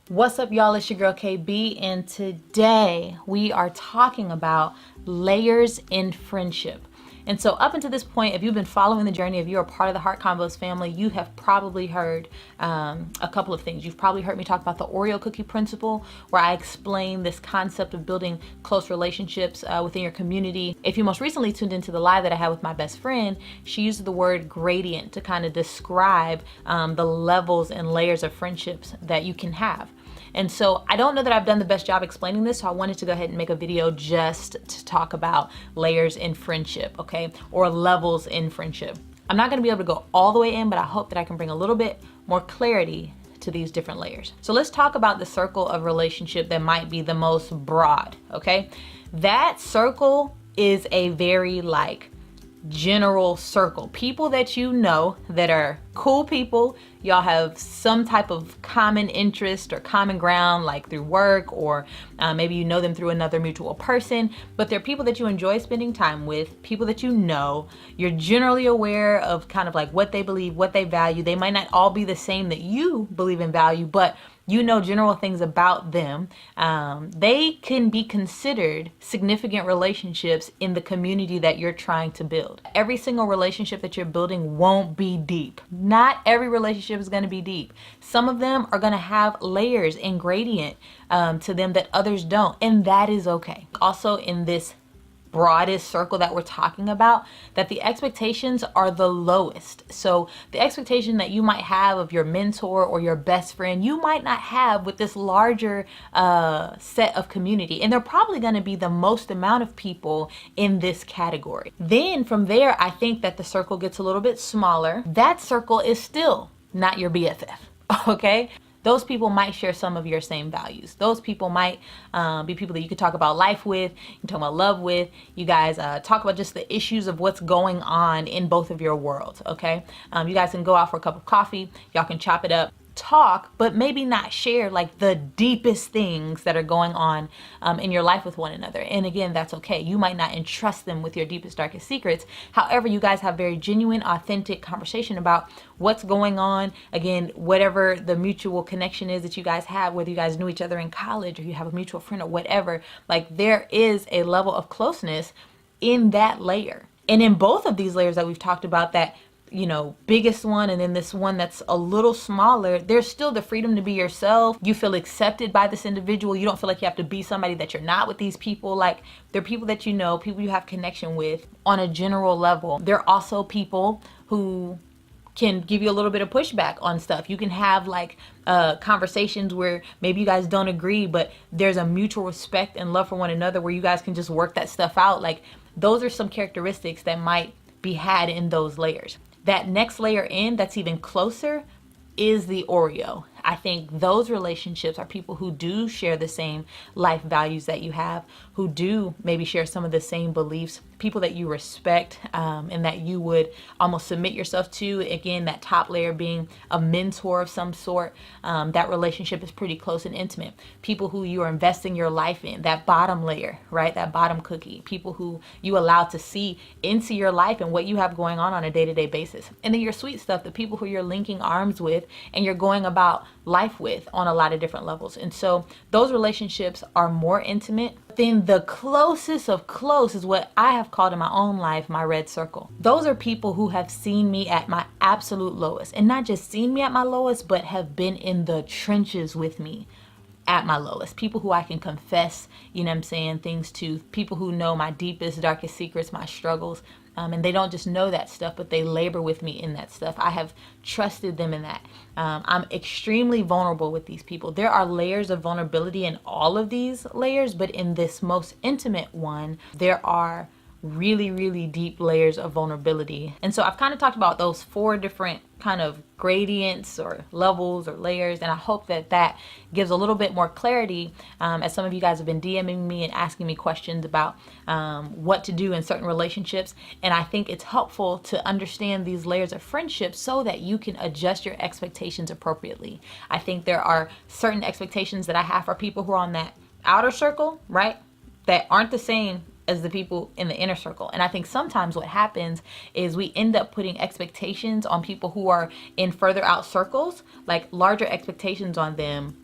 What's up, y'all? It's your girl KB, and today we are talking about layers in friendship. And so, up until this point, if you've been following the journey, if you're a part of the Heart Combos family, you have probably heard a couple of things. You've probably heard me talk about the Oreo cookie principle, where I explain this concept of building close relationships within your community. If you most recently tuned into the live that I had with my best friend, she used the word gradient to kind of describe the levels and layers of friendships that you can have. And so I don't know that I've done the best job explaining this, so I wanted to go ahead and make a video just to talk about layers in friendship, okay? Or levels in friendship. I'm not gonna be able to go all the way in, but I hope that I can bring a little bit more clarity to these different layers. So let's talk about the circle of relationship that might be the most broad, okay? That circle is a very general circle. People that you know that are cool people, y'all have some type of common interest or common ground, like through work, or maybe you know them through another mutual person, but they're people that you enjoy spending time with, people that you know. You're generally aware of kind of like what they believe, what they value. They might not all be the same that you believe and value, but you know general things about them. They can be considered significant relationships in the community that you're trying to build. Every single relationship that you're building won't be deep. Not every relationship is going to be deep. Some of them are going to have layers and gradient to them that others don't, and that is okay. Also, in this broadest circle that we're talking about, that the expectations are the lowest. So the expectation that you might have of your mentor or your best friend, you might not have with this larger set of community. And they're probably going to be the most amount of people in this category. Then from there, I think that the circle gets a little bit smaller. That circle is still not your BFF, okay? Those people might share some of your same values. Those people might be people that you could talk about life with, you can talk about love with. You guys talk about just the issues of what's going on in both of your worlds, okay? You guys can go out for a cup of coffee. Y'all can chop it up, talk, but maybe not share like the deepest things that are going on in your life with one another. And again, that's okay. You might not entrust them with your deepest, darkest secrets. However, you guys have very genuine, authentic conversation about what's going on. Again, whatever the mutual connection is that you guys have, whether you guys knew each other in college or you have a mutual friend or whatever, like there is a level of closeness in that layer. And in both of these layers that we've talked about, that biggest one and then this one that's a little smaller, there's still the freedom to be yourself. You feel accepted by this individual. You don't feel like you have to be somebody that you're not with these people. Like, they're people that you know, people you have connection with on a general level. They're also people who can give you a little bit of pushback on stuff. You can have conversations where maybe you guys don't agree, but there's a mutual respect and love for one another where you guys can just work that stuff out. Like, those are some characteristics that might be had in those layers. That next layer in, that's even closer, is the Oreo. I think those relationships are people who do share the same life values that you have, who do maybe share some of the same beliefs, people that you respect and that you would almost submit yourself to. Again, that top layer being a mentor of some sort. That relationship is pretty close and intimate. People who you are investing your life in, that bottom layer, right? That bottom cookie. People who you allow to see into your life and what you have going on a day-to-day basis. And then your sweet stuff, the people who you're linking arms with and you're going about life with on a lot of different levels. And so those relationships are more intimate. Then the closest of close is what I have called in my own life my red circle. Those are people who have seen me at my absolute lowest, and not just seen me at my lowest, but have been in the trenches with me at my lowest. People who I can confess, things to. People who know my deepest, darkest secrets, my struggles. And they don't just know that stuff, but they labor with me in that stuff. I have trusted them in that. I'm extremely vulnerable with these people. There are layers of vulnerability in all of these layers, but in this most intimate one, there are really, really deep layers of vulnerability. And so I've kind of talked about those 4 different kind of gradients or levels or layers, and I hope that that gives a little bit more clarity as some of you guys have been DMing me and asking me questions about what to do in certain relationships. And I think it's helpful to understand these layers of friendship so that you can adjust your expectations appropriately. I think there are certain expectations that I have for people who are on that outer circle, right, that aren't the same as the people in the inner circle. And I think sometimes what happens is we end up putting expectations on people who are in further out circles, like larger expectations on them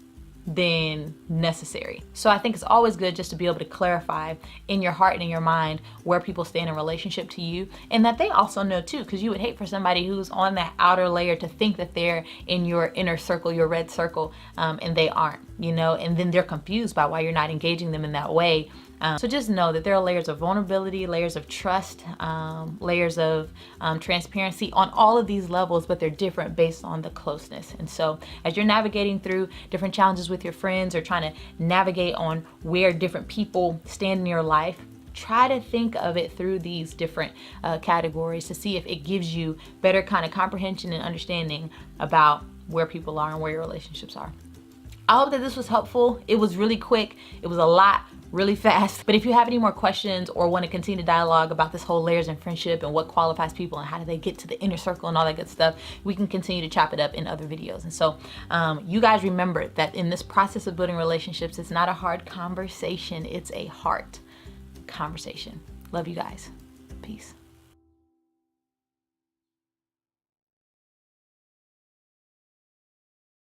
than necessary. So I think it's always good just to be able to clarify in your heart and in your mind where people stand in relationship to you, and that they also know too, because you would hate for somebody who's on that outer layer to think that they're in your inner circle, your red circle, and they aren't, you know, and then they're confused by why you're not engaging them in that way. So just know that there are layers of vulnerability, layers of trust, layers of transparency on all of these levels, but they're different based on the closeness. And so as you're navigating through different challenges with your friends or trying to navigate on where different people stand in your life, try to think of it through these different categories to see if it gives you better kind of comprehension and understanding about where people are and where your relationships are. I hope that this was helpful. It was really quick. It was a lot really fast. But if you have any more questions or want to continue to dialogue about this whole layers in friendship and what qualifies people and how do they get to the inner circle and all that good stuff, we can continue to chop it up in other videos. And so you guys remember that in this process of building relationships, it's not a hard conversation. It's a heart conversation. Love you guys. Peace.